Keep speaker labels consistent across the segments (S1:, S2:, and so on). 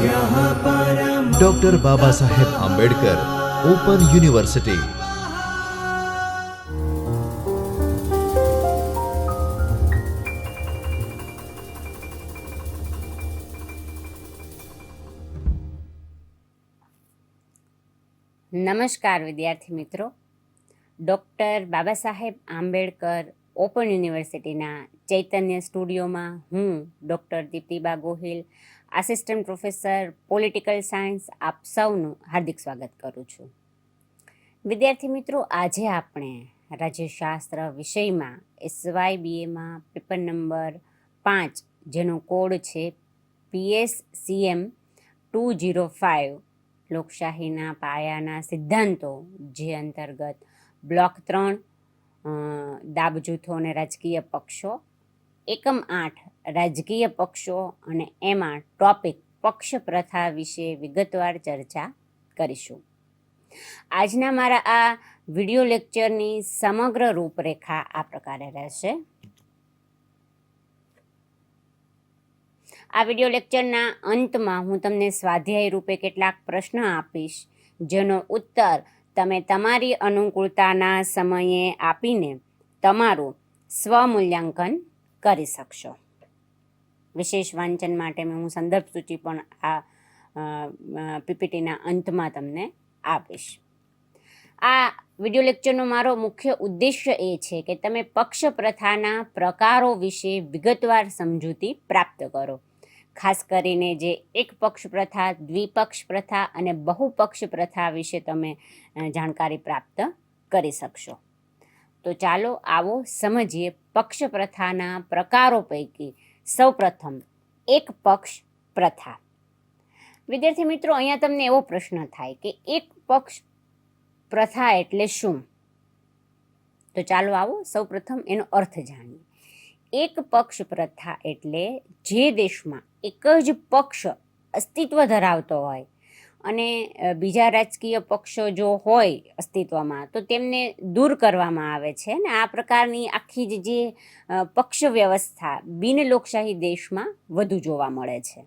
S1: Doctor Baba Saheb Ambedkar open university.
S2: નમસ્કાર વિદ્યાર્થી મિત્રો, ડૉક્ટર બાબા સાહેબ આંબેડકર ઓપન યુનિવર્સિટીના ચૈતન્ય સ્ટુડિયોમાં હું doctor Diptiba Gohil, assistant professor political science, આપ સૌનું હાર્દિક સ્વાગત કરું છું. વિદ્યાર્થી મિત્રો, આજે આપણે રાજ્યશાસ્ત્ર વિષયમાં SYBAમાં પેપર નંબર 5 જેનો કોડ છે PSCM 205 લોકશાહીના પાયાના સિદ્ધાંતો, જે અંતર્ગત બ્લોક 3 દાબ જૂથો અને રાજકીય પક્ષો, એકમ 8 રાજકીય પક્ષો અને એમાં ટોપિક પક્ષ પ્રથા વિશે વિગતવાર ચર્ચા કરીશું. આજના મારા આ વિડિયો લેક્ચરની સમગ્ર રૂપરેખા આ પ્રકારે રહેશે. આ વિડિયો લેક્ચરના અંતમાં હું તમને સ્વાધ્યાય રૂપે કેટલાક પ્રશ્ન આપીશ, જેનો ઉત્તર તમે તમારી અનુકૂળતાના સમયે આપીને તમારું સ્વમૂલ્યાંકન કરી શકશો. વિશેષ વાંચન માટે હું સંદર્ભ સૂચિ પણ આ PPTના અંતમાં તમને આપીશ. આ વિડિયો લેક્ચરનો મારો મુખ્ય ઉદ્દેશ્ય એ છે કે તમે પક્ષ પ્રથાના પ્રકારો વિશે વિગતવાર સમજૂતી પ્રાપ્ત કરો. ખાસ કરીને જે એક પક્ષ પ્રથા, દ્વિપક્ષ પ્રથા અને બહુપક્ષ પ્રથા વિશે તમે જાણકારી પ્રાપ્ત કરી શકશો. તો ચાલો આવો સમજીએ પક્ષ પ્રથાના પ્રકારો પૈકી સૌપ્રથમ એક પક્ષ પ્રથા. વિદ્યાર્થી મિત્રો, અહીંયા તમને એવો પ્રશ્ન થાય કે એક પક્ષ પ્રથા એટલે શું? તો ચાલો આવો સૌપ્રથમ એનો અર્થ જાણીએ. એક પક્ષ પ્રથા એટલે જે દેશમાં એક જ પક્ષ અસ્તિત્વ ધરાવતો હોય અને બીજા રાજકીય પક્ષો જો હોય અસ્તિત્વમાં તો તેમને દૂર કરવામાં આવે છે ને આ પ્રકારની આખી જ જે પક્ષ વ્યવસ્થા બિનલોકશાહી દેશમાં વધુ જોવા મળે છે.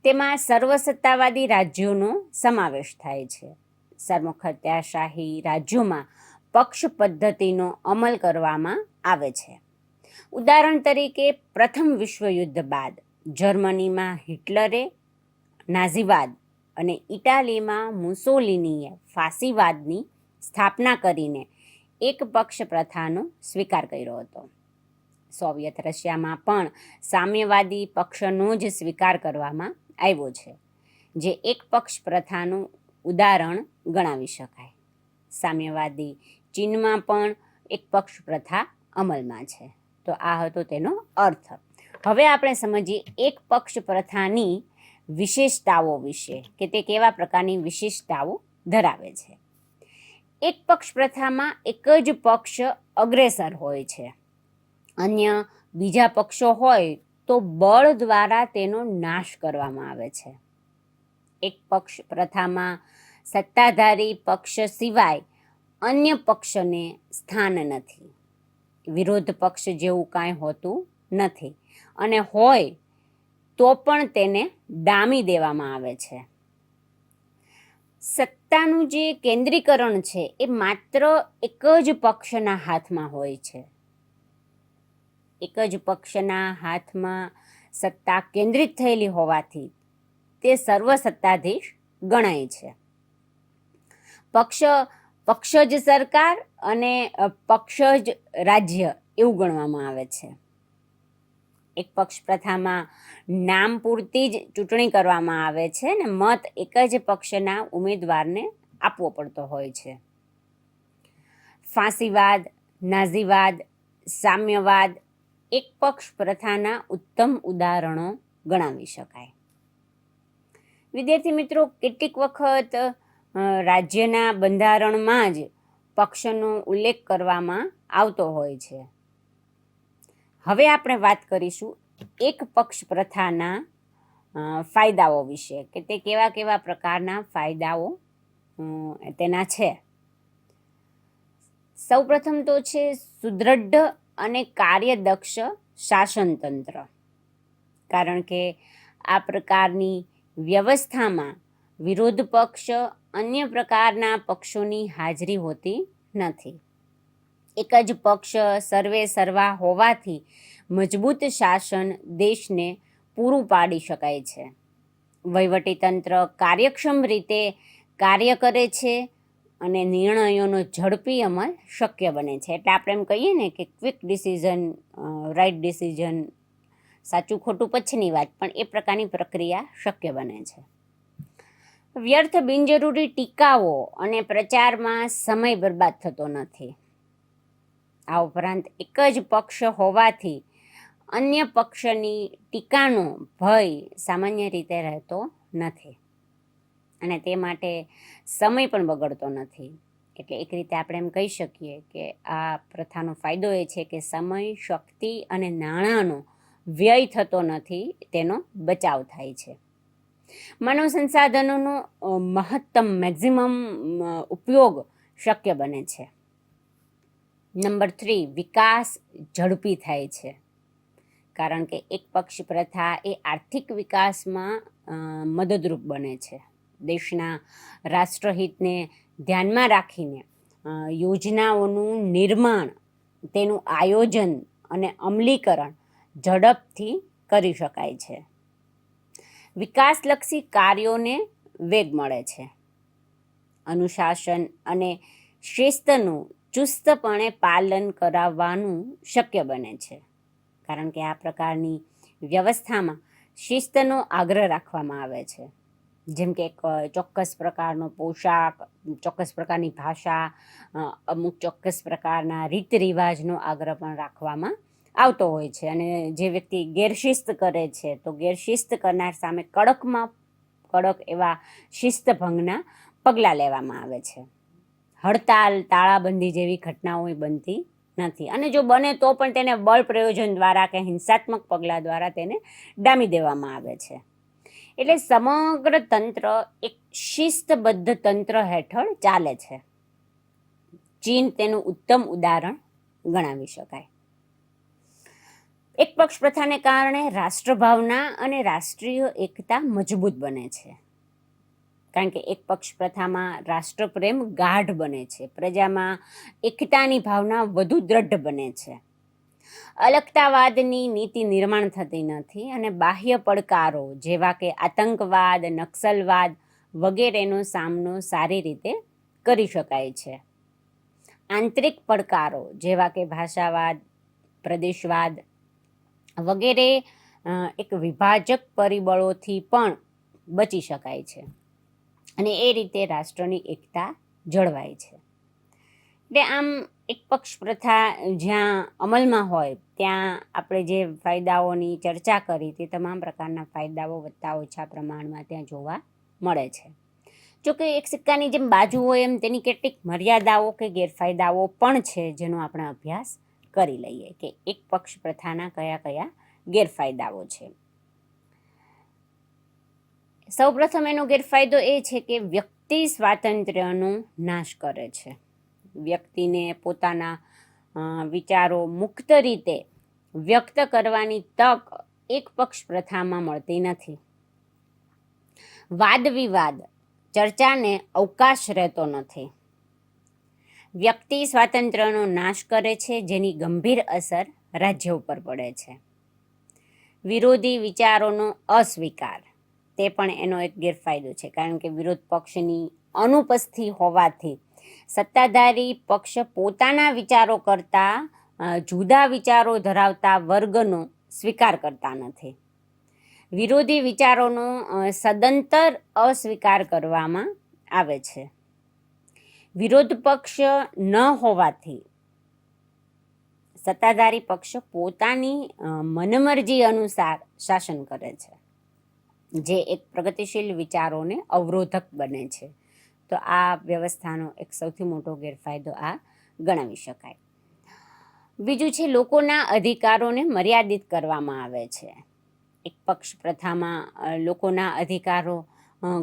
S2: તેમાં સર્વસત્તાવાદી રાજ્યોનો સમાવેશ થાય છે. સરમુખત્યારશાહી રાજ્યોમાં પક્ષ પદ્ધતિનો અમલ કરવામાં આવે છે. ઉદાહરણ તરીકે પ્રથમ વિશ્વયુદ્ધ બાદ જર્મનીમાં હિટલરે નાઝીવાદ અને ઇટાલીમાં મુસોલિનીએ ફાસીવાદની સ્થાપના કરીને એક પક્ષ પ્રથાનો સ્વીકાર કર્યો હતો. સોવિયત રશિયામાં પણ સામ્યવાદી પક્ષનો જ સ્વીકાર કરવામાં આવ્યો છે, જે એક પક્ષ પ્રથાનું ઉદાહરણ ગણાવી શકાય. સામ્યવાદી ચીનમાં પણ એક પક્ષ પ્રથા અમલમાં છે. તો આ હતો તેનો અર્થ. હવે આપણે સમજીએ એક પક્ષ પ્રથાની વિશેષતાઓ વિશે, કે તે કેવા પ્રકારની વિશેષતાઓ ધરાવે છે. એક પક્ષ પ્રથામાં એક જ પક્ષ અગ્રેસર હોય છે. અન્ય બીજા પક્ષો હોય તો બળ દ્વારા તેનો નાશ કરવામાં આવે છે. એક પક્ષ પ્રથામાં સત્તાધારી પક્ષ સિવાય અન્ય પક્ષને સ્થાન નથી. વિરોધ પક્ષ જેવું કાંઈ હોતું નથી અને હોય તો પણ તેને ડામી દેવામાં આવે છે. સત્તાનું જે કેન્દ્રીકરણ છે એ માત્ર એક જ પક્ષના હાથમાં હોય છે. એક જ પક્ષના હાથમાં સત્તા કેન્દ્રિત થયેલી હોવાથી તે સર્વસત્તાધીશ ગણાય છે. પક્ષ જ સરકાર અને પક્ષ જ રાજ્ય એવું ગણવામાં આવે છે. એક પક્ષ પ્રથામાં નામ પૂરતી જ ચૂંટણી કરવામાં આવે છે ને મત એક જ પક્ષના ઉમેદવારને આપવો પડતો હોય છે. ફાંસીવાદ, નાઝીવાદ, સામ્યવાદ એક પક્ષ પ્રથાના ઉત્તમ ઉદાહરણો ગણાવી શકાય. વિદ્યાર્થી મિત્રો, કેટલીક વખત રાજ્યના બંધારણમાં જ પક્ષનો ઉલ્લેખ કરવામાં આવતો હોય છે. હવે આપણે વાત કરીશું એક પક્ષ પ્રથાના ફાયદાઓ વિશે, કે તે કેવા કેવા પ્રકારના ફાયદાઓ તેના છે. સૌપ્રથમ તો છે સુદૃઢ અને કાર્યદક્ષ શાસનતંત્ર. કારણ કે આ પ્રકારની વ્યવસ્થામાં વિરોધ પક્ષ અન્ય પ્રકારના પક્ષોની હાજરી હોતી નથી. એક જ પક્ષ સર્વે સર્વા હોવાથી મજબૂત શાસન દેશને પૂરું પાડી શકાય છે. વહીવટીતંત્ર કાર્યક્ષમ રીતે કાર્ય કરે છે અને નિર્ણયોનો ઝડપી અમલ શક્ય બને છે. એટલે આપણે એમ કહીએ ને કે ક્વિક ડિસિઝન, રાઇટ ડિસિઝન, સાચું ખોટું પછીની વાત, પણ એ પ્રકારની પ્રક્રિયા શક્ય બને છે. વ્યર્થ બિનજરૂરી ટીકાઓ અને પ્રચારમાં સમય બરબાદ થતો નથી. આ ઉપરાંત એક જ પક્ષ હોવાથી અન્ય પક્ષની ટીકાનો ભય સામાન્ય રીતે રહેતો નથી અને તે માટે સમય પણ બગડતો નથી. એટલે એક રીતે આપણે એમ કહી શકીએ કે આ પ્રથાનો ફાયદો એ છે કે સમય, શક્તિ અને નાણાંનો વ્યય થતો નથી, તેનો બચાવ થાય છે. માનવ સંસાધનોનો મહત્તમ મેક્ઝિમમ ઉપયોગ શક્ય બને છે. નંબર 3, વિકાસ ઝડપી થાય છે. કારણ કે એક પક્ષ પ્રથા એ આર્થિક વિકાસમાં મદદરૂપ બને છે. દેશના રાષ્ટ્રહિતને ધ્યાનમાં રાખીને યોજનાઓનું નિર્માણ, તેનું આયોજન અને અમલીકરણ ઝડપથી કરી શકાય છે. વિકાસલક્ષી કાર્યોને વેગ મળે છે. અનુશાસન અને શિસ્તનું ચુસ્તપણે પાલન કરાવવાનું શક્ય બને છે. કારણ કે આ પ્રકારની વ્યવસ્થામાં શિસ્તનો આગ્રહ રાખવામાં આવે છે. જેમ કે એક ચોક્કસ પ્રકારનો પોશાક, ચોક્કસ પ્રકારની ભાષા, અમુક ચોક્કસ પ્રકારના રીત રિવાજનો આગ્રહ પણ રાખવામાં આવતો હોય છે. અને જે વ્યક્તિ ગેરશિસ્ત કરે છે તો ગેરશિસ્ત કરનાર સામે કડકમાં કડક એવા શિસ્તભંગના પગલાં લેવામાં આવે છે. હડતાલ, તાળાબંધી જેવી ઘટનાઓ બનતી નથી અને જો બને તો પણ તેને બળ પ્રયોજન દ્વારા કે હિંસાત્મક પગલાં દ્વારા તેને ડામી દેવામાં આવે છે. એટલે સમગ્ર તંત્ર એક શિસ્તબદ્ધ તંત્ર હેઠળ ચાલે છે. ચીન તેનું ઉત્તમ ઉદાહરણ ગણાવી શકાય. એક પક્ષ પ્રથાને કારણે રાષ્ટ્રભાવના અને રાષ્ટ્રીય એકતા મજબૂત બને છે. કારણ કે એક પક્ષ પ્રથામાં રાષ્ટ્રપ્રેમ ગાઢ બને છે. પ્રજામાં એકતાની ભાવના વધુ દ્રઢ બને છે. અલગતાવાદની નીતિ નિર્માણ થતી નથી અને બાહ્ય પડકારો જેવા કે આતંકવાદ, નક્સલવાદ વગેરેનો સામનો સારી રીતે કરી શકાય છે. આંતરિક પડકારો જેવા કે ભાષાવાદ, પ્રદેશવાદ વગેરે એક વિભાજક પરિબળોથી પણ બચી શકાય છે અને એ રીતે રાષ્ટ્રની એકતા જળવાય છે. એટલે આમ એક પક્ષ પ્રથા જ્યાં અમલમાં હોય ત્યાં આપણે જે ફાયદાઓની ચર્ચા કરી તે તમામ પ્રકારના ફાયદાઓ વત્તા ઓછા પ્રમાણમાં ત્યાં જોવા મળે છે. જોકે એક સિક્કાની જેમ બાજુ હોય એમ તેની કેટલીક મર્યાદાઓ કે ગેરફાયદાઓ પણ છે, જેનો આપણે અભ્યાસ કરી લઈએ કે એક પક્ષ પ્રથાના કયા કયા ગેરફાયદાઓ છે. સૌપ્રથમ એનો ગેરફાયદો એ છે કે વ્યક્તિ સ્વાતંત્ર્યનો નાશ કરે છે. વ્યક્તિને પોતાના વિચારો મુક્ત રીતે વ્યક્ત કરવાની તક એક પક્ષ પ્રથામાં મળતી નથી. વાદ વિવાદ, ચર્ચાને અવકાશ રહેતો નથી. વ્યક્તિ સ્વાતંત્ર્યનો નાશ કરે છે, જેની ગંભીર અસર રાજ્ય ઉપર પડે છે. વિરોધી વિચારોનો અસ્વીકાર, તે પણ એનો એક ગેરફાયદો છે. કારણ કે વિરોધ પક્ષની અનુપસ્થિતિ હોવાથી સત્તાધારી પક્ષ પોતાના વિચારો કરતાં જુદા વિચારો ધરાવતા વર્ગનો સ્વીકાર કરતા નથી. વિરોધી વિચારોનો સદંતર અસ્વીકાર કરવામાં આવે છે. વિરોધ પક્ષ ન હોવાથી સત્તાધારી પક્ષ પોતાની મનમરજી અનુસાર શાસન કરે છે, જે એક પ્રગતિશીલ વિચારોને અવરોધક બને છે. તો આ વ્યવસ્થાનો એક સૌથી મોટો ગેરફાયદો આ ગણાવી શકાય. બીજું છે લોકોના અધિકારોને મર્યાદિત કરવામાં આવે છે. એક પક્ષ પ્રથામાં લોકોના અધિકારો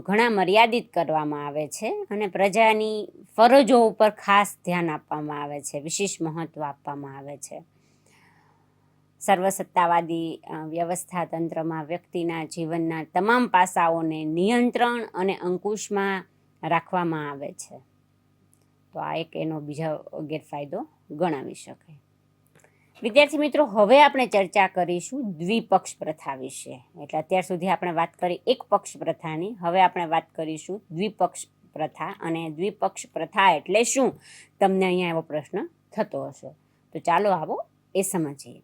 S2: ઘણા મર્યાદિત કરવામાં આવે છે અને પ્રજાની ફરજો ઉપર ખાસ ધ્યાન આપવામાં આવે છે, વિશેષ મહત્ત્વ આપવામાં આવે છે. સર્વસત્તાવાદી વ્યવસ્થા તંત્રમાં વ્યક્તિના જીવનના તમામ પાસાઓને નિયંત્રણ અને અંકુશમાં રાખવામાં આવે છે. તો આ એક એનો બીજો ગેરફાયદો ગણાવી શકાય. વિદ્યાર્થી મિત્રો, હવે આપણે ચર્ચા કરીશું દ્વિપક્ષ પ્રથા વિશે. એટલે અત્યાર સુધી આપણે વાત કરી એક પક્ષ પ્રથાની, હવે આપણે વાત કરીશું દ્વિપક્ષ પ્રથા. અને દ્વિપક્ષ પ્રથા એટલે શું? તમને અહીંયા એવો પ્રશ્ન થતો હશે. તો ચાલો આવો એ સમજીએ.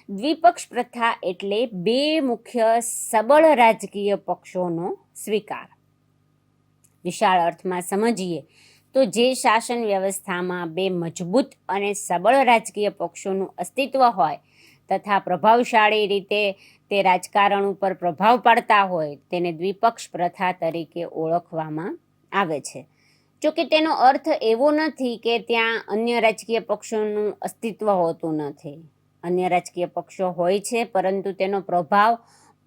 S2: દ્વિપક્ષ પ્રથા એટલે બે મુખ્ય સબળ રાજકીય પક્ષોનો સ્વીકાર. વિશાળ અર્થમાં સમજીએ તો જે શાસન વ્યવસ્થામાં બે મજબૂત અને સબળ રાજકીય પક્ષોનું અસ્તિત્વ હોય તથા પ્રભાવશાળી રીતે તે રાજકારણ ઉપર પ્રભાવ પાડતા હોય તેને દ્વિપક્ષ પ્રથા તરીકે ઓળખવામાં આવે છે. જોકે તેનો અર્થ એવો નથી કે ત્યાં અન્ય રાજકીય પક્ષોનું અસ્તિત્વ હોતું નથી. અન્ય રાજકીય પક્ષો હોય છે, પરંતુ તેનો પ્રભાવ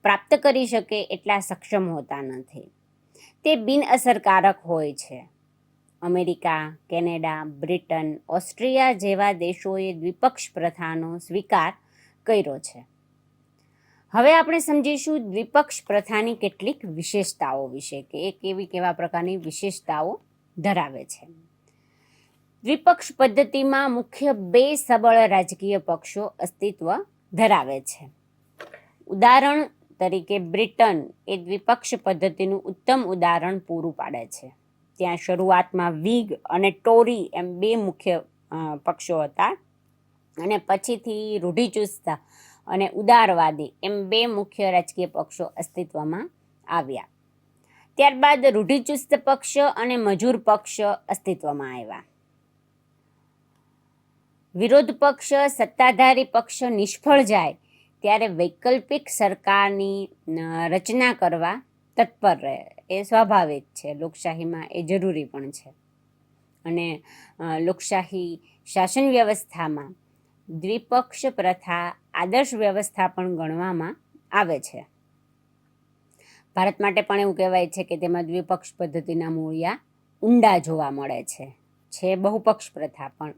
S2: પ્રાપ્ત કરી શકે એટલા સક્ષમ હોતા નથી. તે બિનઅસરકારક હોય છે. અમેરિકા, કેનેડા, બ્રિટન, ઓસ્ટ્રિયા જેવા દેશોએ દ્વિપક્ષ પ્રથાનો સ્વીકાર કર્યો છે. હવે આપણે સમજીશું દ્વિપક્ષ પ્રથાની કેટલીક વિશેષતાઓ વિશે કે એ કેવા પ્રકારની વિશેષતાઓ ધરાવે છે. દ્વિપક્ષ પદ્ધતિમાં મુખ્ય બે સબળ રાજકીય પક્ષો અસ્તિત્વ ધરાવે છે. ઉદાહરણ તરીકે બ્રિટન એ દ્વિપક્ષ પદ્ધતિનું ઉત્તમ ઉદાહરણ પૂરું પાડે છે. ત્યાં શરૂઆતમાં વિગ અને ટોરી એમ બે મુખ્ય પક્ષો હતા અને પછીથી રૂઢિચુસ્ત અને ઉદારવાદી એમ બે મુખ્ય રાજકીય પક્ષો અસ્તિત્વમાં આવ્યા. ત્યારબાદ રૂઢિચુસ્ત પક્ષ અને મજૂર પક્ષ અસ્તિત્વમાં આવ્યા. વિરોધ પક્ષ સત્તાધારી પક્ષ નિષ્ફળ જાય ત્યારે વૈકલ્પિક સરકારની રચના કરવા તત્પર રહે. એ સ્વાભાવિક છે, લોકશાહીમાં એ જરૂરી પણ છે. અને લોકશાહી શાસન વ્યવસ્થામાં દ્વિપક્ષ પ્રથા આદર્શ વ્યવસ્થા પણ ગણવામાં આવે છે. ભારત માટે પણ એવું કહેવાય છે કે તેમાં દ્વિપક્ષ પદ્ધતિના મૂળિયા ઊંડા જોવા મળે છે બહુપક્ષ પ્રથા પણ.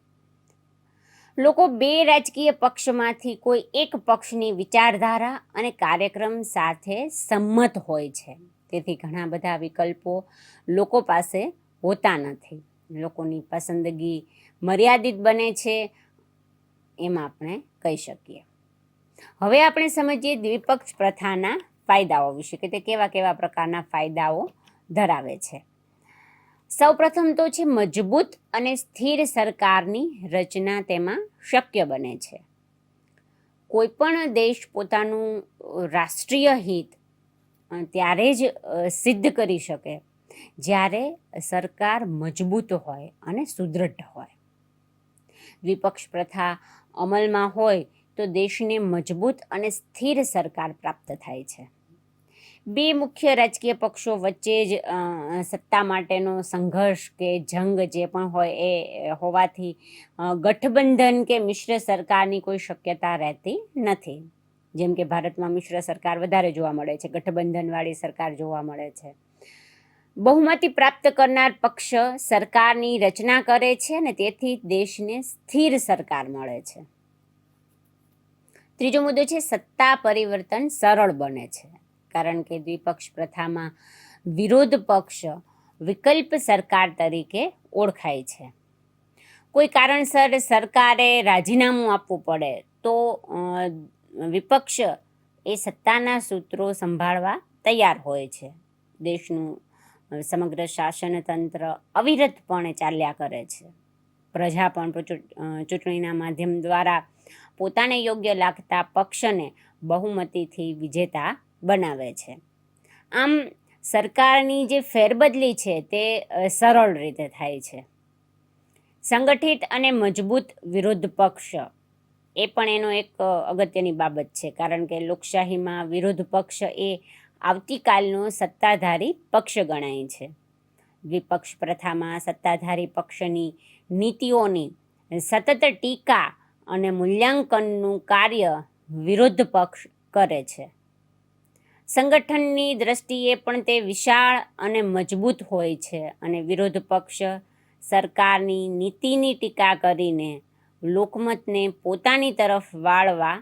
S2: લોકો બે રાજકીય પક્ષમાંથી કોઈ એક પક્ષની વિચારધારા અને કાર્યક્રમ સાથે સંમત હોય છે. તેથી ઘણા બધા વિકલ્પો લોકો પાસે હોતા નથી. લોકોની પસંદગી મર્યાદિત બને છે એમ આપણે કહી શકીએ. હવે આપણે સમજીએ દ્વિપક્ષ પ્રથાના ફાયદાઓ વિશે કે તે કેવા કેવા પ્રકારના ફાયદાઓ ધરાવે છે. સૌપ્રથમ તો છે મજબૂત અને સ્થિર સરકારની રચના તેમાં શક્ય બને છે. કોઈ પણ દેશ પોતાનું રાષ્ટ્રીય હિત ત્યારે જ સિદ્ધ કરી શકે જ્યારે સરકાર મજબૂત હોય અને સુદૃઢ હોય. દ્વિપક્ષ પ્રથા અમલમાં હોય તો દેશને મજબૂત અને સ્થિર સરકાર પ્રાપ્ત થાય છે. બે મુખ્ય રાજકીય પક્ષો વચ્ચે જ સત્તા માટેનો સંઘર્ષ કે જંગ જે પણ હોય એ હોવાથી ગઠબંધન કે મિશ્ર સરકારની કોઈ શક્યતા રહેતી નથી. જેમ કે ભારતમાં મિશ્ર સરકાર વધારે જોવા મળે છે, ગઠબંધનવાળી સરકાર જોવા મળે છે. બહુમતી પ્રાપ્ત કરનાર પક્ષ સરકારની રચના કરે છે અને તેથી દેશને સ્થિર સરકાર મળે છે. ત્રીજો મુદ્દો છે સત્તા પરિવર્તન સરળ બને છે. કારણ કે દ્વિપક્ષ પ્રથામાં વિરોધ પક્ષ વિકલ્પ સરકાર તરીકે ઓળખાય છે. કોઈ કારણસર સરકારે રાજીનામું આપવું પડે તો વિપક્ષ એ સત્તાના સૂત્રો સંભાળવા તૈયાર હોય છે. દેશનું સમગ્ર શાસન તંત્ર અવિરતપણે ચાલ્યા કરે છે. પ્રજા પણ ચૂંટણીના માધ્યમ દ્વારા પોતાને યોગ્ય લાગતા પક્ષને બહુમતીથી વિજેતા બનાવે છે. આમ સરકારની જે ફેરબદલી છે તે સરળ રીતે થાય છે. સંગઠિત અને મજબૂત વિરોધ પક્ષ એ પણ એનો એક અગત્યની બાબત છે. કારણ કે લોકશાહીમાં વિરોધ પક્ષ એ આવતીકાલનો સત્તાધારી પક્ષ ગણાય છે. દ્વિપક્ષ પ્રથામાં સત્તાધારી પક્ષની નીતિઓની સતત ટીકા અને મૂલ્યાંકનનું કાર્ય વિરોધ પક્ષ કરે છે. સંગઠનની દ્રષ્ટિએ પણ તે વિશાળ અને મજબૂત હોય છે અને વિરોધ પક્ષ સરકારની નીતિની ટીકા કરીને લોકમતને પોતાની તરફ વાળવા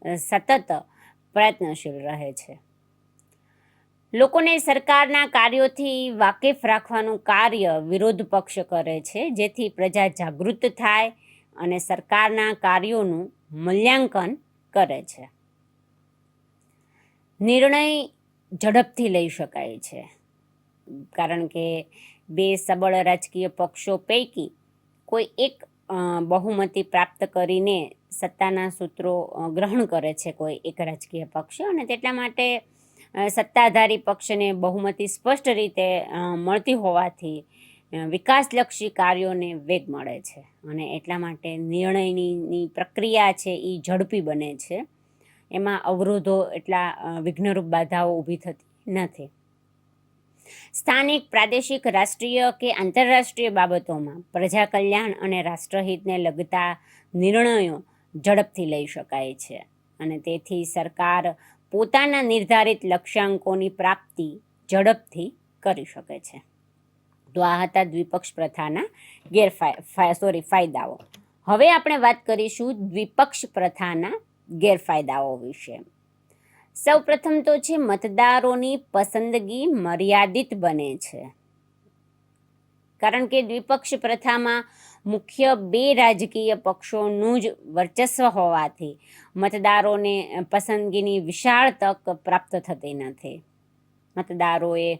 S2: સતત પ્રયત્નશીલ રહે છે. લોકોને સરકારના કાર્યોથી વાકેફ રાખવાનું કાર્ય વિરોધ પક્ષ કરે છે, જેથી પ્રજા જાગૃત થાય અને સરકારના કાર્યોનું મૂલ્યાંકન કરે છે. નિર્ણય ઝડપથી લઈ શકાય છે, કારણ કે બે સબળ રાજકીય પક્ષો પૈકી કોઈ એક બહુમતી પ્રાપ્ત કરીને સત્તાના સૂત્રો ગ્રહણ કરે છે કોઈ એક રાજકીય પક્ષ, અને તેટલા માટે સત્તાધારી પક્ષને બહુમતી સ્પષ્ટ રીતે મળતી હોવાથી વિકાસલક્ષી કાર્યોને વેગ મળે છે, અને એટલા માટે નિર્ણયની પ્રક્રિયા છે એ ઝડપી બને છે. એમાં અવરોધો એટલા વિઘ્નરૂપ બાધાઓ ઊભી થતી નથી. સ્થાનિક, પ્રાદેશિક, રાષ્ટ્રીય કે આંતરરાષ્ટ્રીય બાબતોમાં પ્રજા કલ્યાણ અને રાષ્ટ્રહિતને લગતા નિર્ણયો ઝડપથી લઈ શકાય છે, અને તેથી સરકાર પોતાના નિર્ધારિત લક્ષ્યાંકોની પ્રાપ્તિ ઝડપથી કરી શકે છે. તો આ હતા દ્વિપક્ષ પ્રથાના ફાયદાઓ. હવે આપણે વાત કરીશું દ્વિપક્ષ પ્રથાના ગેરફાયદાઓ વિશે. સૌપ્રથમ તો છે મતદારોની પસંદગી મર્યાદિત બને છે, કારણ કે દ્વિપક્ષ પ્રથામાં મુખ્ય બે રાજકીય પક્ષોનું જ વર્ચસ્વ હોવાથી મતદારોને પસંદગીની વિશાળ તક પ્રાપ્ત થતી નથી. મતદારોએ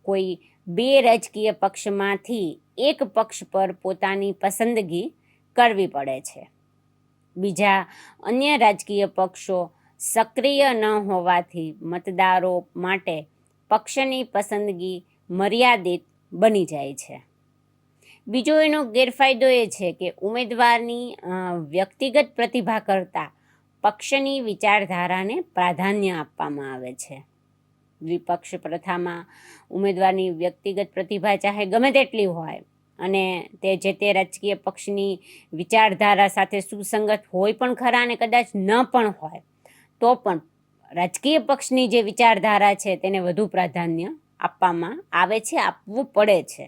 S2: કોઈ બે રાજકીય પક્ષમાંથી એક પક્ષ પર પોતાની પસંદગી કરવી પડે છે. બીજા અન્ય રાજકીય પક્ષો સક્રિય ન હોવાથી મતદારો માટે પક્ષની પસંદગી મર્યાદિત બની જાય છે. બીજો એનો ગેરફાયદો એ છે કે ઉમેદવારની વ્યક્તિગત પ્રતિભા કરતાં પક્ષની વિચારધારાને પ્રાધાન્ય આપવામાં આવે છે. દ્વિપક્ષ પ્રથામાં ઉમેદવારની વ્યક્તિગત પ્રતિભા ચાહે ગમે તેટલી હોય અને તે જે તે રાજકીય પક્ષની વિચારધારા સાથે સુસંગત હોય પણ ખરા અને કદાચ ન પણ હોય, તો પણ રાજકીય પક્ષની જે વિચારધારા છે તેને વધુ પ્રાધાન્ય આપવામાં આવે છે, આપવું પડે છે.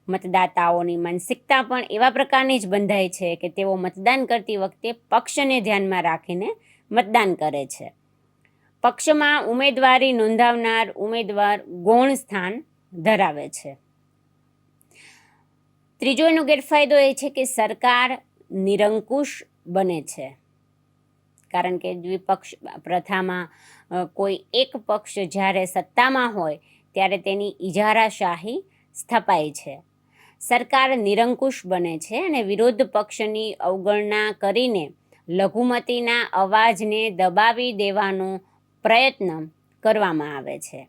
S2: મતદાતાઓની માનસિકતા પણ એવા પ્રકારની જ બંધાય છે કે તેઓ મતદાન કરતી વખતે પક્ષને ધ્યાનમાં રાખીને મતદાન કરે છે. પક્ષમાં ઉમેદવારી નોંધાવનાર ઉમેદવાર ગૌણ સ્થાન ધરાવે છે. ત્રીજો એનો ગેરફાયદો એ છે કે સરકાર નિરંકુશ બને છે, કારણ કે દ્વિપક્ષ પ્રથામાં કોઈ એક પક્ષ જ્યારે સત્તામાં હોય ત્યારે તેની ઇજારાશાહી સ્થપાય છે. સરકાર નિરંકુશ બને છે અને વિરોધ પક્ષની અવગણના કરીને લઘુમતીના અવાજને દબાવી દેવાનો પ્રયત્ન કરવામાં આવે છે.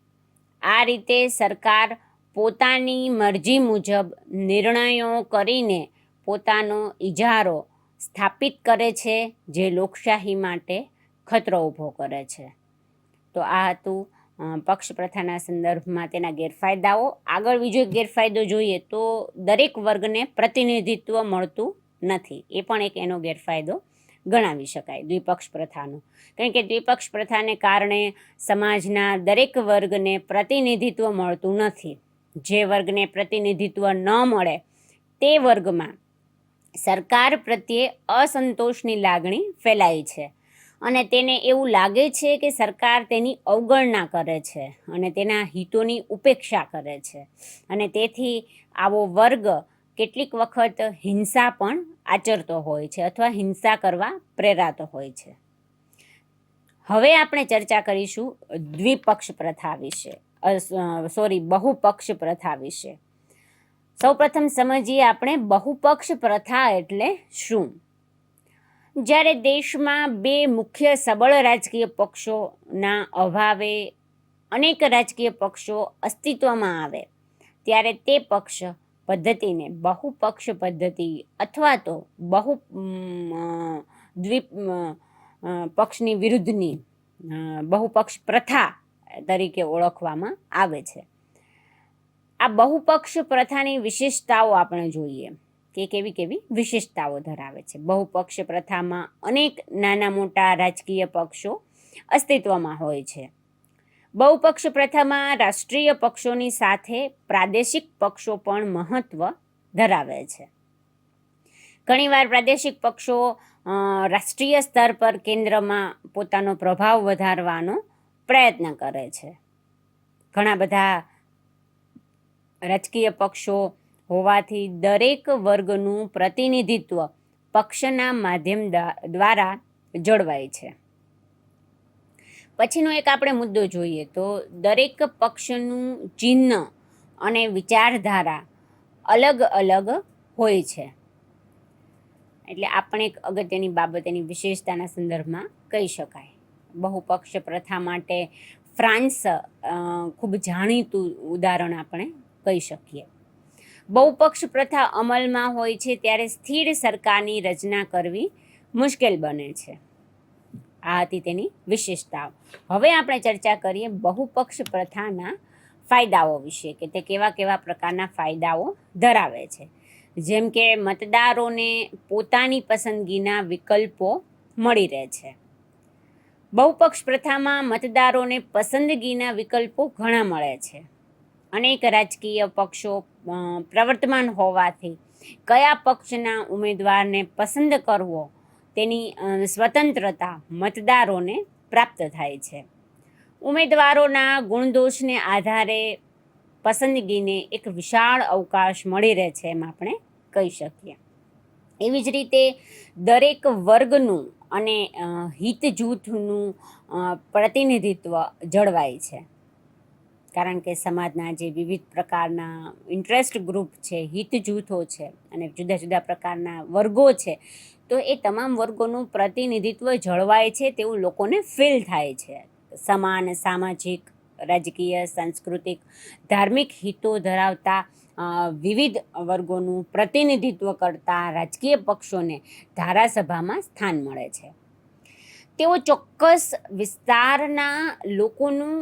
S2: આ રીતે સરકાર પોતાની મરજી મુજબ નિર્ણયો કરીને પોતાનો ઇજારો સ્થાપિત કરે છે, જે લોકશાહી માટે ખતરો ઊભો કરે છે. તો આ હતું પક્ષ પ્રથાના સંદર્ભમાં તેના ગેરફાયદાઓ. આગળ બીજો એક ગેરફાયદો જોઈએ તો દરેક વર્ગને પ્રતિનિધિત્વ મળતું નથી. એ પણ એક એનો ગેરફાયદો ગણાવી શકાય દ્વિપક્ષ પ્રથાનો, કારણ કે દ્વિપક્ષ પ્રથાને કારણે સમાજના દરેક વર્ગને પ્રતિનિધિત્વ મળતું નથી. જે વર્ગને પ્રતિનિધિત્વ ન મળે તે વર્ગમાં સરકાર પ્રત્યે અસંતોષની લાગણી ફેલાય છે, અને તેને એવું લાગે છે કે સરકાર તેની અવગણના કરે છે અને તેના હિતોની ઉપેક્ષા કરે છે, અને તેથી આવો વર્ગ કેટલીક વખત હિંસા પણ આચરતો હોય છે અથવા હિંસા કરવા પ્રેરાતો હોય છે. હવે આપણે ચર્ચા કરીશું દ્વિપક્ષ પ્રથા વિશે, બહુપક્ષ પ્રથા વિશે. સૌપ્રથમ સમજીએ આપણે બહુપક્ષ પ્રથા એટલે શું. જ્યારે દેશમાં બે મુખ્ય સબળ રાજકીય પક્ષોના અભાવે અનેક રાજકીય પક્ષો અસ્તિત્વમાં આવે ત્યારે તે પક્ષ પદ્ધતિને બહુપક્ષ પદ્ધતિ અથવા તો પક્ષની વિરુદ્ધની બહુપક્ષ પ્રથા તરીકે ઓળખવામાં આવે છે. આ બહુપક્ષ પ્રથાની વિશેષતાઓ આપણે જોઈએ કે કેવી કેવી વિશેષતાઓ ધરાવે છે. બહુપક્ષ પ્રથામાં અનેક નાના મોટા રાજકીય પક્ષો અસ્તિત્વમાં હોય છે. બહુપક્ષ પ્રથામાં રાષ્ટ્રીય પક્ષોની સાથે પ્રાદેશિક પક્ષો પણ મહત્વ ધરાવે છે. ઘણીવાર પ્રાદેશિક પક્ષો રાષ્ટ્રીય સ્તર પર કેન્દ્રમાં પોતાનો પ્રભાવ વધારવાનો પ્રયત્ન કરે છે. ઘણા બધા રાજકીય પક્ષો હોવાથી દરેક વર્ગનું પ્રતિનિધિત્વ પક્ષના માધ્યમ દ્વારા જળવાય છે. પછીનો એક આપણે મુદ્દો જોઈએ તો દરેક પક્ષનું ચિહ્ન અને વિચારધારા અલગ અલગ હોય છે. એટલે આપણે એક અગત્યની બાબત એની વિશેષતાના સંદર્ભમાં કહી શકાય. બહુપક્ષ પ્રથા માટે ફ્રાન્સ ખૂબ જાણીતું ઉદાહરણ આપણે કહી શકીએ. બહુપક્ષ પ્રથા અમલમાં હોય છે ત્યારે સ્થિર સરકારની રચના કરવી મુશ્કેલ બને છે. આ હતી તેની વિશેષતાઓ. હવે આપણે ચર્ચા કરીએ બહુપક્ષ પ્રથાના ફાયદાઓ વિશે કે તે કેવા કેવા પ્રકારના ફાયદાઓ ધરાવે છે. જેમ કે મતદારોને પોતાની પસંદગીના વિકલ્પો મળી રહે છે. બહુપક્ષ પ્રથામાં મતદારોને પસંદગીના વિકલ્પો ઘણા મળે છે. અનેક રાજકીય પક્ષો પ્રવર્તમાન હોવાથી કયા પક્ષના ઉમેદવારને પસંદ કરવો તેની સ્વતંત્રતા મતદારોને પ્રાપ્ત થાય છે. ઉમેદવારોના ગુણદોષને આધારે પસંદગીને એક વિશાળ અવકાશ મળી રહે છે એમ આપણે કહી શકીએ. એવી જ રીતે દરેક વર્ગનું અને હિત જૂથનું પ્રતિનિધિત્વ જળવાય છે. કારણ કે સમાજના જે વિવિધ પ્રકારના ઇન્ટરેસ્ટ ગ્રુપ છે, હિત જૂથો છે અને જુદા જુદા પ્રકારના વર્ગો છે, તો એ તમામ વર્ગોનું પ્રતિનિધિત્વ જળવાય છે તેવું લોકોને ફીલ થાય છે. સમાન સામાજિક, રાજકીય, સાંસ્કૃતિક, ધાર્મિક હિતો ધરાવતા વિવિધ વર્ગોનું પ્રતિનિધિત્વ કરતા રાજકીય પક્ષોને ધારાસભામાં સ્થાન મળે છે. તેઓ ચોક્કસ વિસ્તારના લોકોનું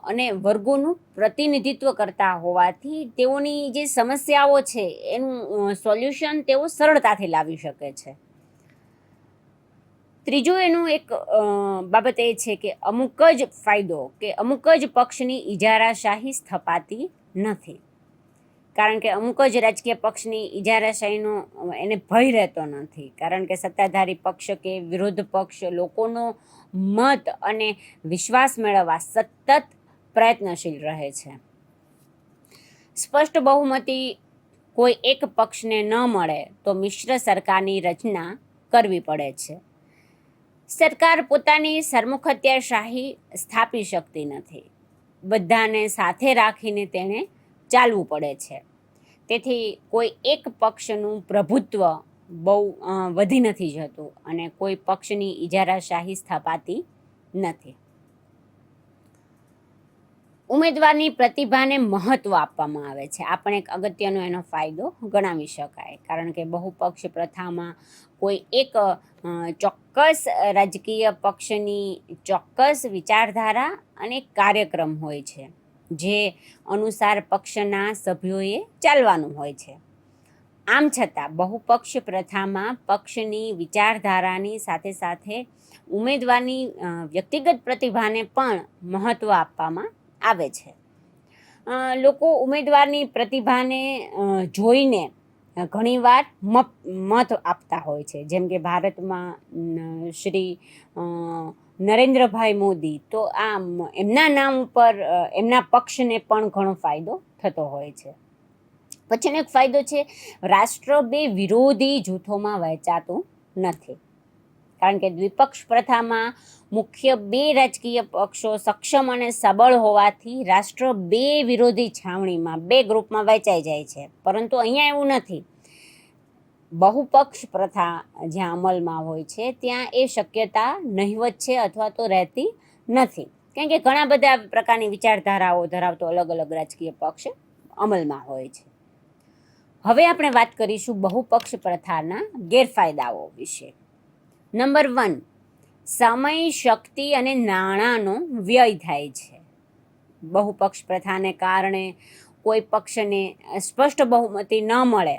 S2: અને વર્ગોનું પ્રતિનિધિત્વ કરતા હોવાથી તેઓની જે સમસ્યાઓ છે એનું સોલ્યુશન તેઓ સરળતાથી લાવી શકે છે. ત્રીજું એનું એક બાબત એ છે કે અમુક જ ફાયદો કે અમુક જ પક્ષની ઇજારાશાહી સ્થપાતી નથી. કારણ કે અમુક જ રાજકીય પક્ષની ઇજારાશાહીનો એને ભય રહેતો નથી. કારણ કે સત્તાધારી પક્ષ કે વિરોધ પક્ષ લોકોનો મત અને વિશ્વાસ મેળવવા સતત પ્રયત્નશીલ રહે છે. સ્પષ્ટ બહુમતી કોઈ એક પક્ષને ન મળે તો મિશ્ર સરકારની રચના કરવી પડે છે. સરકાર પોતાની સરમુખત્યારશાહી સ્થાપી શકતી નથી. બધાને સાથે રાખીને તેણે ચાલવું પડે છે. તેથી કોઈ એક પક્ષનું પ્રભુત્વ બહુ વધી નથી જતું અને કોઈ પક્ષની ઇજારાશાહી સ્થાપાતી નથી. ઉમેદવારની પ્રતિભાને મહત્ત્વ આપવામાં આવે છે. આ પણ એક અગત્યનો એનો ફાયદો ગણાવી શકાય. કારણ કે બહુપક્ષ પ્રથામાં કોઈ એક ચોક્કસ રાજકીય પક્ષની ચોક્કસ વિચારધારા અને કાર્યક્રમ હોય છે જે અનુસાર પક્ષના સભ્યોએ ચાલવાનું હોય છે. આમ છતાં બહુપક્ષ પ્રથામાં પક્ષની વિચારધારાની સાથે સાથે ઉમેદવારની વ્યક્તિગત પ્રતિભાને પણ મહત્ત્વ આપવામાં આવે છે. લોકો ઉમેદવારની પ્રતિભાને જોઈને ઘણીવાર મત આપતા હોય છે. જેમ કે ભારતમાં શ્રી નરેન્દ્રભાઈ મોદી, તો આ એમના નામ ઉપર એમના પક્ષને પણ ઘણો ફાયદો થતો હોય છે. પછીનો એક ફાયદો છે રાષ્ટ્ર બે વિરોધી જૂથોમાં વહેંચાતું નથી. કારણ કે દ્વિપક્ષ પ્રથામાં મુખ્ય બે રાજકીય પક્ષો સક્ષમ અને સબળ હોવાથી રાષ્ટ્ર બે વિરોધી છાવણીમાં બે ગ્રુપમાં વહેંચાઈ જાય છે. પરંતુ અહીંયા એવું નથી. બહુપક્ષ પ્રથા જ્યાં અમલમાં હોય છે ત્યાં એ શક્યતા નહિવત છે અથવા તો રહેતી નથી. કારણ કે ઘણા બધા પ્રકારની વિચારધારાઓ ધરાવતો અલગ અલગ રાજકીય પક્ષ અમલમાં હોય છે. હવે આપણે વાત કરીશું બહુપક્ષ પ્રથાના ગેરફાયદાઓ વિશે. નંબર 1, સમય, શક્તિ અને નાણાંનો વ્યય થાય છે. બહુપક્ષ પ્રથાને કારણે કોઈ પક્ષને સ્પષ્ટ બહુમતી ન મળે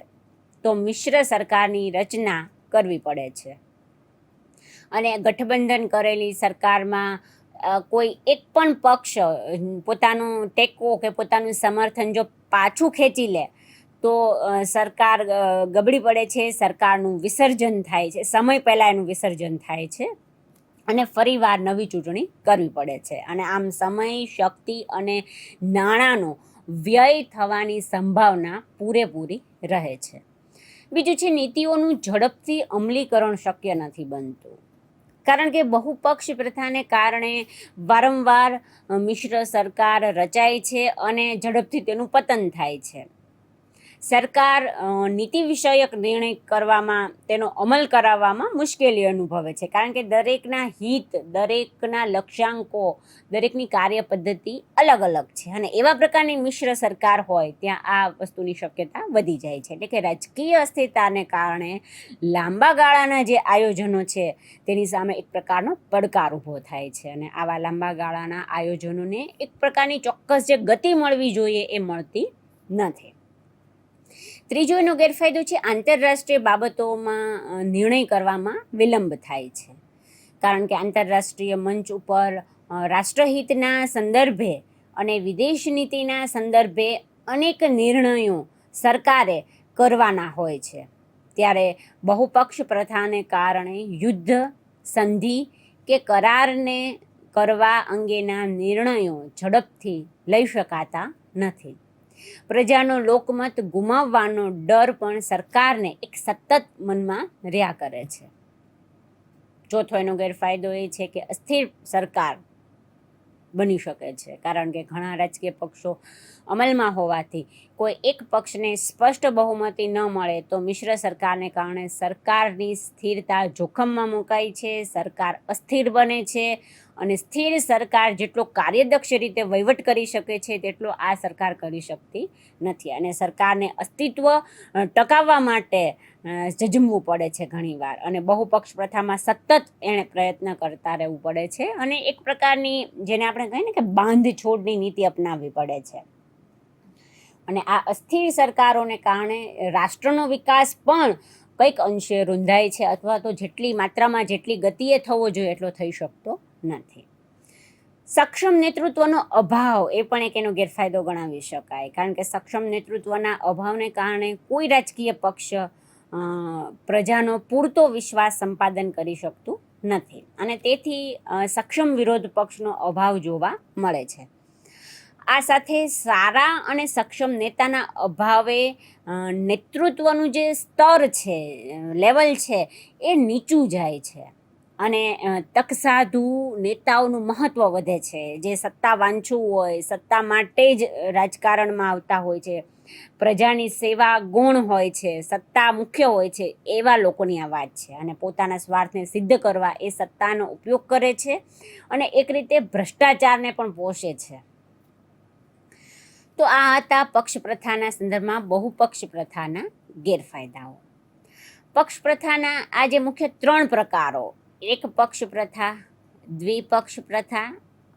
S2: તો મિશ્ર સરકારની રચના કરવી પડે છે. અને ગઠબંધન કરેલી સરકારમાં કોઈ એક પણ પક્ષ પોતાનો ટેકો કે પોતાનું સમર્થન જો પાછું ખેંચી લે તો સરકાર ગબડી પડે છે, સરકારનું વિસર્જન થાય છે, સમય પહેલાં એનું વિસર્જન થાય છે અને ફરીવાર નવી ચૂંટણી કરવી પડે છે. અને આમ સમય, શક્તિ અને નાણાંનો વ્યય થવાની સંભાવના પૂરેપૂરી રહે છે. બીજું છે, નીતિઓનું ઝડપથી અમલીકરણ શક્ય નથી બનતું, કારણ કે બહુપક્ષ પ્રથાને કારણે વારંવાર મિશ્ર સરકાર રચાય છે અને ઝડપથી તેનું પતન થાય છે. સરકાર નીતિ વિષયક નિર્ણય કરવામાં, તેનો અમલ કરાવવામાં મુશ્કેલી અનુભવે છે, કારણ કે દરેકના હિત, દરેકના લક્ષ્યાંકો, દરેકની કાર્ય પદ્ધતિ અલગ અલગ છે. અને એવા પ્રકારની મિશ્ર સરકાર હોય ત્યાં આ વસ્તુની શક્યતા વધી જાય છે. એટલે કે રાજકીય અસ્થિરતાને કારણે લાંબા ગાળાના જે આયોજનો છે તેની સામે એક પ્રકારનો પડકાર ઊભો થાય છે. અને આવા લાંબા ગાળાના આયોજનોને એક પ્રકારની ચોક્કસ જે ગતિ મળવી જોઈએ એ મળતી નથી. ત્રીજો એનો ગેરફાયદો છે, આંતરરાષ્ટ્રીય બાબતોમાં નિર્ણય કરવામાં વિલંબ થાય છે, કારણ કે આંતરરાષ્ટ્રીય મંચ ઉપર રાષ્ટ્રહિતના સંદર્ભે અને વિદેશ નીતિના સંદર્ભે અનેક નિર્ણયો સરકારે કરવાના હોય છે. ત્યારે બહુપક્ષ પ્રથાને કારણે યુદ્ધ, સંધિ કે કરારને કરવા અંગેના નિર્ણયો ઝડપથી લઈ શકાતા નથી. પ્રજાનો લોકમત ગુમાવવાનો ડર પણ સરકારને એક સતત મનમાં રહ્યા કરે છે. ચોથો એનો ગેરફાયદો એ છે કે અસ્થિર સરકાર બની શકે છે, કારણ કે ઘણા રાજકીય પક્ષો અમલમાં હોવાથી કોઈ એક પક્ષને સ્પષ્ટ બહુમતી ન મળે તો મિશ્ર સરકારને કારણે સરકારની સ્થિરતા જોખમમાં મુકાય છે, સરકાર અસ્થિર બને છે. અને સ્થિર સરકાર જેટલો કાર્યદક્ષ રીતે વહીવટ કરી શકે છે તેટલો આ સરકાર કરી શકતી નથી. અને સરકારને અસ્તિત્વ ટકાવવા માટે ઝઝૂમવું પડે છે ઘણીવાર, અને બહુપક્ષ પ્રથામાં સતત એણે પ્રયત્ન કરતા રહેવું પડે છે અને એક પ્રકારની, જેને આપણે કહીએ ને કે બાંધછોડની નીતિ અપનાવવી પડે છે. અને આ અસ્થિર સરકારોને કારણે રાષ્ટ્રનો વિકાસ પણ કંઈક અંશે રૂંધાય છે, અથવા તો જેટલી માત્રામાં, જેટલી ગતિએ થવો જોઈએ એટલો થઈ શકતો નથી. સક્ષમ નેતૃત્વનો અભાવ એ પણ એક એનો ગેરફાયદો ગણાવી શકાય, કારણ કે સક્ષમ નેતૃત્વના અભાવને કારણે કોઈ રાજકીય પક્ષ પ્રજાનો પૂરતો વિશ્વાસ સંપાદન કરી શકતું નથી, અને તેથી સક્ષમ વિરોધ પક્ષનો અભાવ જોવા મળે છે. આ સાથે સારા અને સક્ષમ નેતાના અભાવે નેતૃત્વનું જે સ્તર છે, લેવલ છે, એ નીચું જાય છે અને તકસાધુ નેતાઓનું મહત્ત્વ વધે છે, જે સત્તાવાંછુ હોય, સત્તા માટે જ રાજકારણમાં આવતા હોય છે, પ્રજાની સેવા ગૌણ હોય છે, સત્તા મુખ્ય હોય છે, એવા લોકોની આ વાત છે. અને પોતાના સ્વાર્થને સિદ્ધ કરવા એ સત્તાનો ઉપયોગ કરે છે અને એક રીતે ભ્રષ્ટાચારને પણ પોષે છે. તો આ હતા પક્ષ પ્રથાના સંદર્ભમાં બહુપક્ષ પ્રથાના ગેરફાયદાઓ. પક્ષ પ્રથાના આજે મુખ્ય 3 પ્રકારો: એક પક્ષ પ્રથા, દ્વિપક્ષ પ્રથા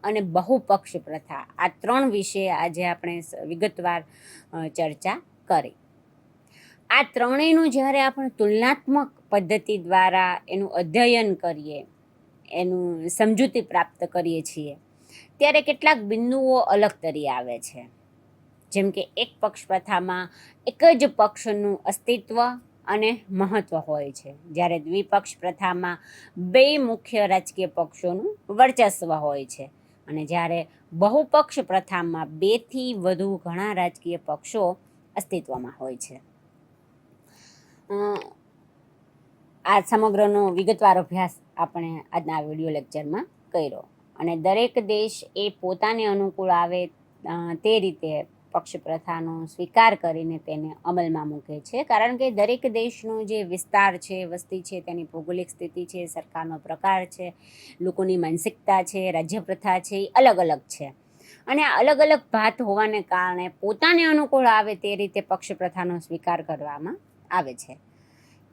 S2: અને બહુપક્ષ પ્રથા. આ 3 વિશે આજે આપણે વિગતવાર ચર્ચા કરી. આ ત્રણેયનું જ્યારે આપણે તુલનાત્મક પદ્ધતિ દ્વારા એનું અધ્યયન કરીએ, એનું સમજૂતી પ્રાપ્ત કરીએ છીએ, ત્યારે કેટલાક બિંદુઓ અલગ તરી આવે છે. જેમ કે એક પક્ષ પ્રથામાં એક જ પક્ષનું અસ્તિત્વ અને મહત્ત્વ હોય છે, જ્યારે દ્વિપક્ષ પ્રથામાં 2 મુખ્ય રાજકીય પક્ષોનું વર્ચસ્વ હોય છે, અને જ્યારે બહુપક્ષ પ્રથામાં 2 થી વધુ ઘણા રાજકીય પક્ષો અસ્તિત્વમાં હોય છે. આ સમગ્રનો વિગતવાર અભ્યાસ આપણે આજના આ વિડીયો લેક્ચરમાં કર્યો, અને દરેક દેશ એ પોતાને અનુકૂળ આવે તે રીતે પક્ષ પ્રથાનો સ્વીકાર કરીને તેને અમલમાં મૂકે છે, કારણ કે દરેક દેશનો જે વિસ્તાર છે, વસ્તી છે, તેની ભૌગોલિક સ્થિતિ છે, સરકારનો પ્રકાર છે, લોકોની માનસિકતા છે, રાજ્ય પ્રથા છે, એ અલગ અલગ છે. અને આ અલગ અલગ ભાત હોવાને કારણે પોતાને અનુકૂળ આવે તે રીતે પક્ષ પ્રથાનો સ્વીકાર કરવામાં આવે છે.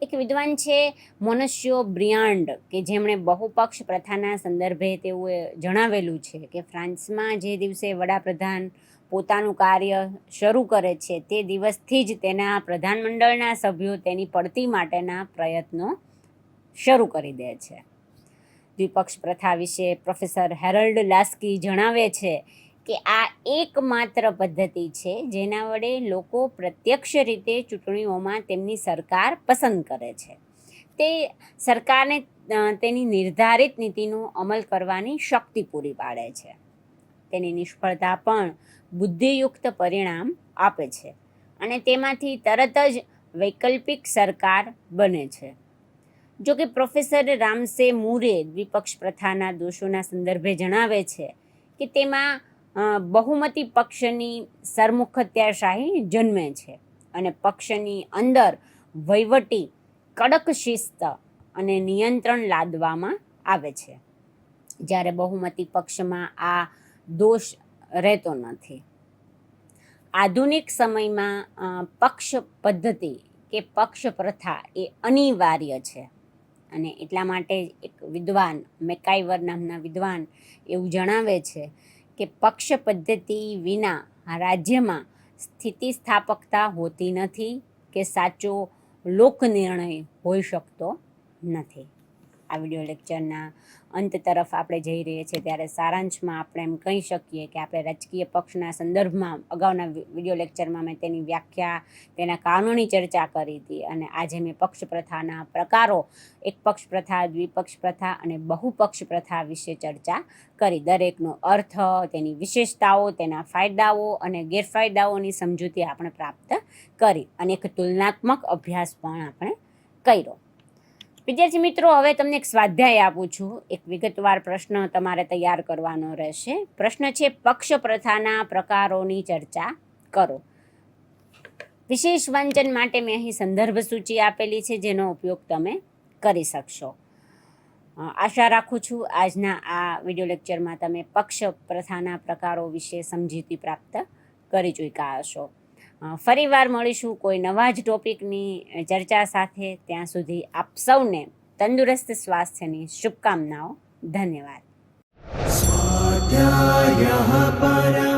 S2: એક વિદ્વાન છે મોનસ્યો બ્રિયાન્ડ, કે જેમણે બહુપક્ષ પ્રથાના સંદર્ભે તેઓએ જણાવેલું છે કે ફ્રાન્સમાં જે દિવસે વડાપ્રધાન પોતાનું કાર્ય શરૂ કરે છે તે દિવસથી જ તેના પ્રધાનમંડળના સભ્યો તેની પડતી માટેના પ્રયત્નો શરૂ કરી દે છે. દ્વિપક્ષ પ્રથા વિશે પ્રોફેસર હેરલ્ડ લાસ્કી જણાવે છે કે આ એકમાત્ર પદ્ધતિ છે જેના વડે લોકો પ્રત્યક્ષ રીતે ચૂંટણીઓમાં તેમની સરકાર પસંદ કરે છે. તે સરકારને તેની નિર્ધારિત નીતિનો અમલ કરવાની શક્તિ પૂરી પાડે છે. તેની નિષ્ફળતા પણ બુદ્ધિયુક્ત પરિણામ આપે છે અને તેમાંથી તરત જ વૈકલ્પિક સરકાર બને છે. જો કે પ્રોફેસર રામસે મૂરે દ્વિપક્ષ પ્રથાના દોષોના સંદર્ભે જણાવે છે કે તેમાં બહુમતી પક્ષની સરમુખત્યારશાહી જન્મે છે અને પક્ષની અંદર વહીવટી કડક શિસ્ત અને નિયંત્રણ લાદવામાં આવે છે, જ્યારે બહુમતી પક્ષમાં આ દોષ રહેતો નથી. આધુનિક સમયમાં પક્ષ પદ્ધતિ કે પક્ષ પ્રથા એ અનિવાર્ય છે અને એટલા માટે એક વિદ્વાન મેકાઈવર નામના વિદ્વાન એવું જણાવે છે કે પક્ષ પદ્ધતિ વિના રાજ્યમાં સ્થિતિસ્થાપકતા હોતી નથી કે સાચો લોકનિર્ણય હોઈ શકતો નથી. આ વિડીયો લેક્ચરના અંત તરફ આપણે જઈ રહીએ છીએ ત્યારે સારાંશમાં આપણે એમ કહી શકીએ કે આપણે રાજકીય પક્ષના સંદર્ભમાં અગાઉના વિડીયો લેક્ચરમાં મેં તેની વ્યાખ્યા, તેના કાનૂની ચર્ચા કરી હતી અને આજે મેં પક્ષ પ્રથાના પ્રકારો, એક પક્ષ પ્રથા, દ્વિપક્ષ પ્રથા અને બહુપક્ષ પ્રથા વિશે ચર્ચા કરી. દરેકનો અર્થ, તેની વિશેષતાઓ, તેના ફાયદાઓ અને ગેરફાયદાઓની સમજૂતી આપણે પ્રાપ્ત કરી અને એક તુલનાત્મક અભ્યાસ પણ આપણે કર્યો. વિદ્યાર્થી મિત્રો, હવે તમને એક સ્વાધ્યાય આપું છું. એક વિગતવાર પ્રશ્ન તમારે તૈયાર કરવાનો રહેશે. પ્રશ્ન છે, પક્ષ પ્રથાના પ્રકારોની ચર્ચા કરો. વિશેષ વાંચન માટે મેં અહીં સંદર્ભ સૂચિ આપેલી છે જેનો ઉપયોગ તમે કરી શકશો. આશા રાખું છું આજના આ વિડીયો લેક્ચરમાં તમે પક્ષ પ્રથાના પ્રકારો વિશે સમજૂતી પ્રાપ્ત કરી ચૂક્યા હશો. ફરીવાર મળીશું કોઈ નવા જ ટોપિકની ચર્ચા સાથે. ત્યાં સુધી આપ સૌને તંદુરસ્ત સ્વાસ્થ્યની શુભકામનાઓ. ધન્યવાદ.
S3: स्वाध्यायः परः